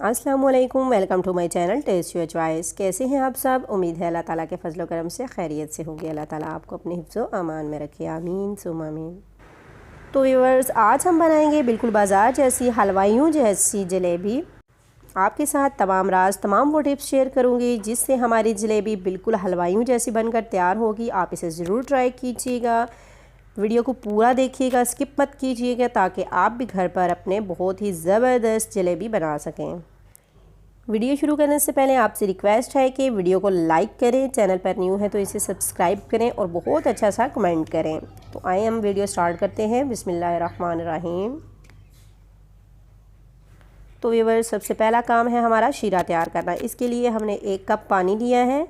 अस्सलाम वालेकुम, welcome to my channel taste your choice. कैसे हैं आप सब? उम्मीद है अल्लाह ताला के फजल करम से खैरियत से होंगे। अल्लाह ताला आपको अपने हिफ्ज़ो अमान में रखे, आमीन सुम आमीन। तो व्यूअर्स, आज हम बनाएंगे बिल्कुल बाज़ार जैसी, हलवाइयों जैसी जलेबी। आपके साथ तमाम राज, तमाम वो टिप्स शेयर करूँगी जिससे हमारी जलेबी बिल्कुल हलवाइयों जैसी बनकर तैयार होगी। आप इसे ज़रूर ट्राई कीजिएगा। वीडियो को पूरा देखिएगा, स्किप मत कीजिएगा, ताकि आप भी घर पर अपने बहुत ही ज़बरदस्त जलेबी बना सकें। वीडियो शुरू करने से पहले आपसे रिक्वेस्ट है कि वीडियो को लाइक करें, चैनल पर न्यू है तो इसे सब्सक्राइब करें और बहुत अच्छा सा कमेंट करें। तो आइए हम वीडियो स्टार्ट करते हैं। बिस्मिल्लाहिर्रहमानिर्रहीम। तो व्यूअर्स, सबसे पहला काम है हमारा शीरा तैयार करना। इसके लिए हमने 1 कप पानी लिया है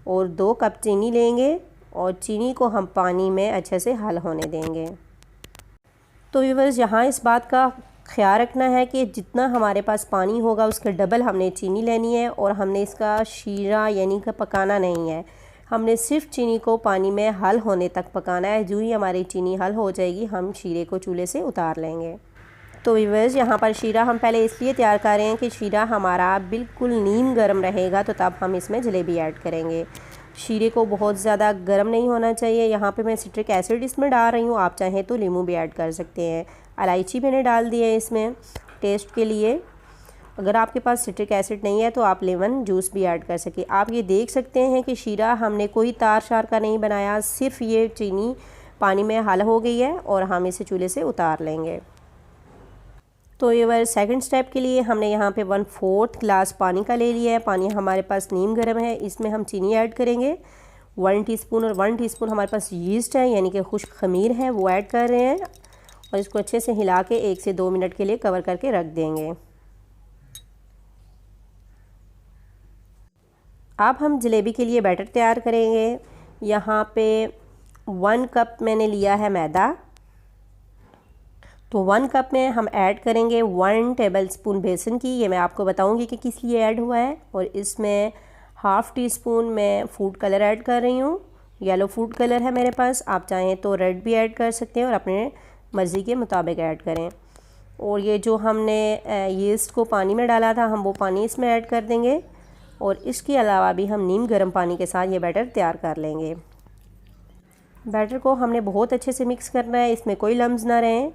और 2 कप चीनी लेंगे और चीनी को हम पानी में अच्छे से हल होने देंगे। तो व्यूअर्स, यहाँ इस बात का ख्याल रखना है कि जितना हमारे पास पानी होगा उसके डबल हमने चीनी लेनी है और हमने इसका शीरा यानी कि पकाना नहीं है। हमने सिर्फ चीनी को पानी में हल होने तक पकाना है। जो ही हमारी चीनी हल हो जाएगी हम शीरे को चूल्हे से उतार लेंगे। तो व्यूअर्स, यहाँ पर शीरा हम पहले इसलिए तैयार कर रहे हैं कि शीरा हमारा बिल्कुल नीम गर्म रहेगा, तो तब हम इसमें जलेबी ऐड करेंगे। शीरे को बहुत ज़्यादा गर्म नहीं होना चाहिए। यहाँ पे मैं सिट्रिक एसिड इसमें डाल रही हूँ, आप चाहें तो नींबू भी ऐड कर सकते हैं। इलायची मैंने डाल दी है इसमें टेस्ट के लिए। अगर आपके पास सिट्रिक एसिड नहीं है तो आप लेमन जूस भी ऐड कर सकें। आप ये देख सकते हैं कि शीरा हमने कोई तार शार का नहीं बनाया, सिर्फ ये चीनी पानी में हल हो गई है और हम इसे चूल्हे से उतार लेंगे। तो ये सेकंड स्टेप के लिए हमने यहाँ पे 1/4 गिलास पानी का ले लिया है। पानी हमारे पास नीम गर्म है, इसमें हम चीनी ऐड करेंगे 1 टीस्पून और 1 टीस्पून हमारे पास यीस्ट है यानी कि खुश्क खमीर है, वो ऐड कर रहे हैं और इसको अच्छे से हिला के 1 से 2 मिनट के लिए कवर करके रख देंगे। अब हम जलेबी के लिए बैटर तैयार करेंगे। यहाँ पे 1 कप मैंने लिया है मैदा, तो 1 कप में हम ऐड करेंगे 1 टेबलस्पून बेसन की। ये मैं आपको बताऊंगी कि किस लिए ऐड हुआ है। और इसमें 1/2 टीस्पून मैं फूड कलर ऐड कर रही हूँ। येलो फूड कलर है मेरे पास, आप चाहें तो रेड भी ऐड कर सकते हैं और अपने मर्ज़ी के मुताबिक ऐड करें। और ये जो हमने यीस्ट को पानी में डाला था, हम वो पानी इसमें ऐड कर देंगे और इसके अलावा भी हम नीम गर्म पानी के साथ ये बैटर तैयार कर लेंगे। बैटर को हमने बहुत अच्छे से मिक्स करना है, इसमें कोई लम्स ना रहें,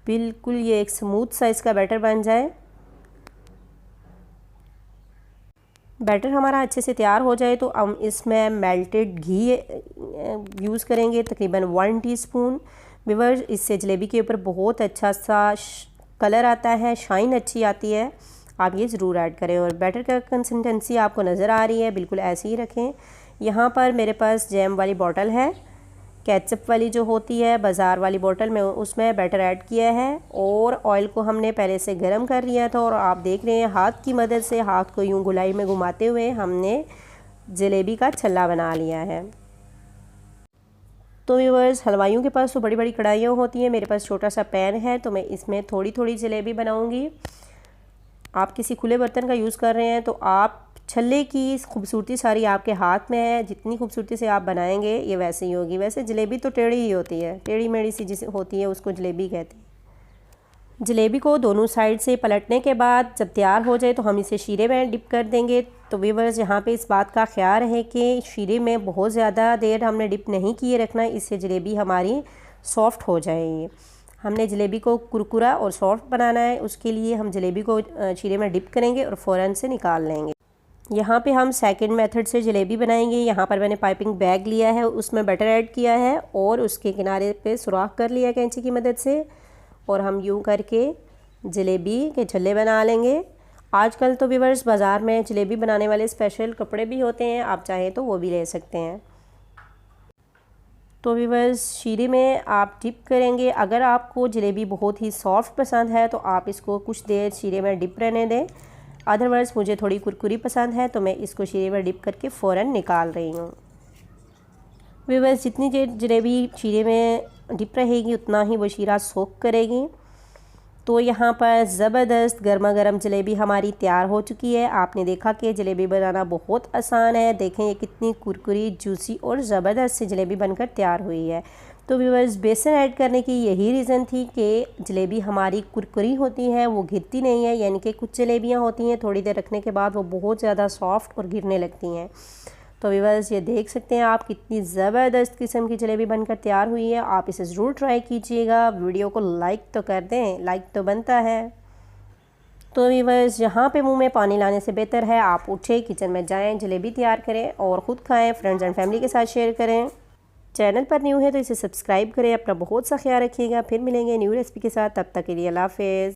बिल्कुल ये एक स्मूथ साइज़ का बैटर बन जाए। बैटर हमारा अच्छे से तैयार हो जाए तो हम इसमें मेल्टेड घी यूज़ करेंगे, तकरीबन 1 टीस्पून। व्यूअर्स, इससे जलेबी के ऊपर बहुत अच्छा सा कलर आता है, शाइन अच्छी आती है, आप ये ज़रूर ऐड करें। और बैटर का कंसिस्टेंसी आपको नज़र आ रही है, बिल्कुल ऐसे ही रखें। यहाँ पर मेरे पास जैम वाली बॉटल है, केचप वाली जो होती है बाज़ार वाली बोतल में, उसमें बैटर ऐड किया है और ऑयल को हमने पहले से गर्म कर लिया था। और आप देख रहे हैं हाथ की मदद से, हाथ को यूं गोलाई में घुमाते हुए हमने जलेबी का छल्ला बना लिया है। तो व्यूअर्स, हलवाइयों के पास तो बड़ी बड़ी कढ़ाइयाँ होती हैं, मेरे पास छोटा सा पैन है तो मैं इसमें थोड़ी थोड़ी जलेबी बनाऊँगी। आप किसी खुले बर्तन का यूज़ कर रहे हैं तो आप छल्ले की खूबसूरती सारी आपके हाथ में है, जितनी खूबसूरती से आप बनाएंगे ये वैसे ही होगी। वैसे जलेबी तो टेढ़ी ही होती है, टेढ़ी मेढ़ी सी जिसे होती है उसको जलेबी कहते हैं। जलेबी को दोनों साइड से पलटने के बाद जब तैयार हो जाए तो हम इसे शीरे में डिप कर देंगे। तो व्यूअर्स, यहाँ पे इस बात का ख्याल है कि शीरे में बहुत ज़्यादा देर हमने डिप नहीं किए रखना, इससे जलेबी हमारी सॉफ़्ट हो जाएगी। हमने जलेबी को कुरकुरा और सॉफ्ट बनाना है, उसके लिए हम जलेबी को शीरे में डिप करेंगे और फ़ौरन से निकाल लेंगे। यहाँ पे हम सेकंड मेथड से जलेबी बनाएंगे। यहाँ पर मैंने पाइपिंग बैग लिया है, उसमें बटर ऐड किया है और उसके किनारे पे सुराख कर लिया कैंची की मदद से और हम यूँ करके जलेबी के छल्ले बना लेंगे। आजकल तो व्यूअर्स बाज़ार में जलेबी बनाने वाले स्पेशल कपड़े भी होते हैं, आप चाहें तो वो भी ले सकते हैं। तो व्यूअर्स, शीरे में आप डिप करेंगे। अगर आपको जलेबी बहुत ही सॉफ्ट पसंद है तो आप इसको कुछ देर शीरे में डिप रहने दें। अदरवाइज़ मुझे थोड़ी कुरकुरी पसंद है तो मैं इसको शीरे में डिप करके फ़ौरन निकाल रही हूँ। व्यूअर्स, जितनी देर जलेबी शीरे में डिप रहेगी उतना ही वो शीरा सोख करेगी। तो यहाँ पर ज़बरदस्त गर्मा गर्म जलेबी हमारी तैयार हो चुकी है। आपने देखा कि जलेबी बनाना बहुत आसान है। देखें ये कितनी कुरकुरी, जूसी और ज़बरदस्त सी जलेबी बनकर तैयार हुई है। तो व्यूअर्स बेसन ऐड करने की यही रीज़न थी कि जलेबी हमारी कुरकुरी होती है, वो गिरती नहीं है। यानी कि कुछ जलेबियाँ होती हैं थोड़ी देर रखने के बाद वो बहुत ज़्यादा सॉफ्ट और गिरने लगती हैं। तो व्यूअर्स ये देख सकते हैं आप कितनी ज़बरदस्त किस्म की जलेबी बनकर तैयार हुई है। आप इसे ज़रूर ट्राई कीजिएगा। वीडियो को लाइक तो कर दें, लाइक तो बनता है। तो व्यूअर्स यहाँ पे मुंह में पानी लाने से बेहतर है आप उठे किचन में जाएं, जलेबी तैयार करें और ख़ुद खाएं, फ्रेंड्स एंड फैमिली के साथ शेयर करें। चैनल पर न्यू है तो इसे सब्सक्राइब करें। अपना बहुत सा ख्याल रखिएगा। फिर मिलेंगे न्यू रेसिपी के साथ, तब तक के लिए अल्लाह हाफ़िज़।